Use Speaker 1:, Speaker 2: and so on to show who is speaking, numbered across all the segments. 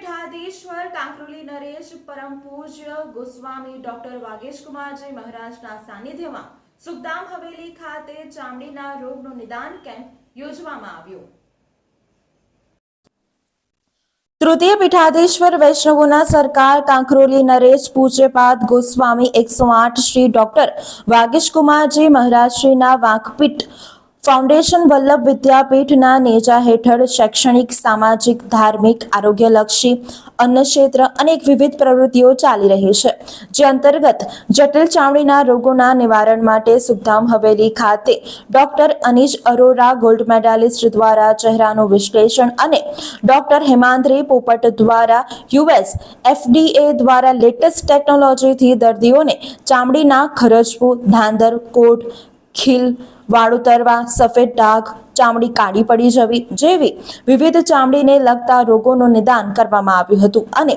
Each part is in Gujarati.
Speaker 1: પીઠાધીશ્વર કાંકરોલી નરેશ પરમ પૂજ્ય ગોસ્વામી ડોક્ટર વાગેશ કુમારજી મહારાજના સાનિધ્યમાં સુખધામ હવેલી ખાતે ચામડીના રોગનું નિદાન કેમ્પ યોજવામાં આવ્યો। તૃતીય પીઠાધીશ્વર વૈષ્ણવોના સરકાર કાંકરોલી નરેશ પૂજ્યપાદ ગોસ્વામી 108 શ્રી ડોક્ટર વાગેશ કુમારજી મહારાજશ્રીના વાંકપીઠ ફાઉન્ડેશન વલ્લભ વિદ્યાપીઠના નેજા હેઠળ શૈક્ષણિક, સામાજિક, ધાર્મિક, આરોગ્યલક્ષી, અન્ન ક્ષેત્ર અનેક વિવિધ પ્રવૃત્તિઓ ચાલી રહી છે, જે અંતર્ગત જટિલ ચામડીના રોગોના નિવારણ માટે સુખધામ હવેલી ખાતે doctor Anish Arora gold medallist દ્વારા ચહેરાનું વિશ્લેષણ અને ડોક્ટર હેમાંદ્રી પોપટ દ્વારા US FDA દ્વારા લેટેસ્ટ ટેકનોલોજીથી દર્દીઓને ચામડીના ખરજવું, ધાંધર, કોઢ, ખીલ, વાળ ઉતરવા, સફેદ ડાઘ, ચામડી કાળી પડી જવી જેવી વિવિધ ચામડીને લગતા રોગોનું નિદાન કરવામાં આવ્યું હતું અને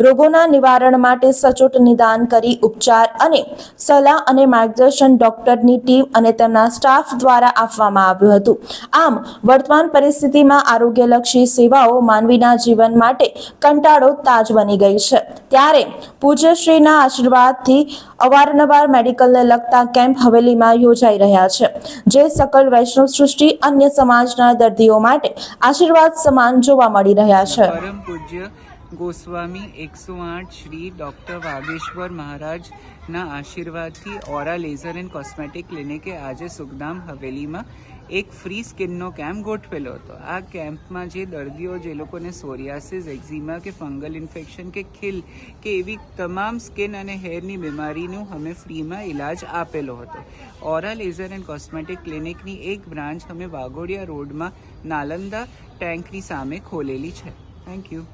Speaker 1: રોગોના નિવારણ માટે સચોટ નિદાન કરી ઉપચાર અને સલાહ અને માર્ગદર્શન ડોક્ટરની ટીમ અને તેમના સ્ટાફ દ્વારા આપવામાં આવ્યું હતું। આમ વર્તમાન પરિસ્થિતિમાં આરોગ્યલક્ષી સેવાઓ માનવીના જીવન માટે કંટાળો તાજ બની ગઈ છે, ત્યારે પૂજ્યશ્રીના આશીર્વાદથી અવારનવાર મેડિકલને લગતા કેમ્પ હવેલીમાં યોજાઈ રહ્યા છે, જે સકલ વૈષ્ણવ સૃષ્ટિ અન્ય સમાજના દર્દીઓ માટે આશીર્વાદ સમાન જોવા મળી રહ્યા છે।
Speaker 2: પરમ પૂજ્ય ગોસ્વામી 108 શ્રી ડોક્ટર વાગેશ્વર મહારાજના આશીર્વાદથી ઓરા લેઝર એન્ડ કોસ્મેટિક ક્લિનિકે આજે સુખધામ હવેલીમાં એક ફ્રી સ્કિનનો કેમ્પ ગોઠવેલો હતો। આ કેમ્પમાં જે દર્દીઓ જે લોકોને સોરિયાસિસ, એક્ઝિમા કે ફંગલ ઇન્ફેક્શન કે ખીલ કે એવી તમામ સ્કિન અને હેરની બીમારીનું અમે ફ્રીમાં ઇલાજ આપેલો હતો। ઓરા લેઝર એન્ડ કોસ્મેટિક ક્લિનિકની એક બ્રાન્ચ અમે વાઘોડિયા રોડમાં નાલંદા ટેન્કની સામે ખોલેલી છે। Thank you.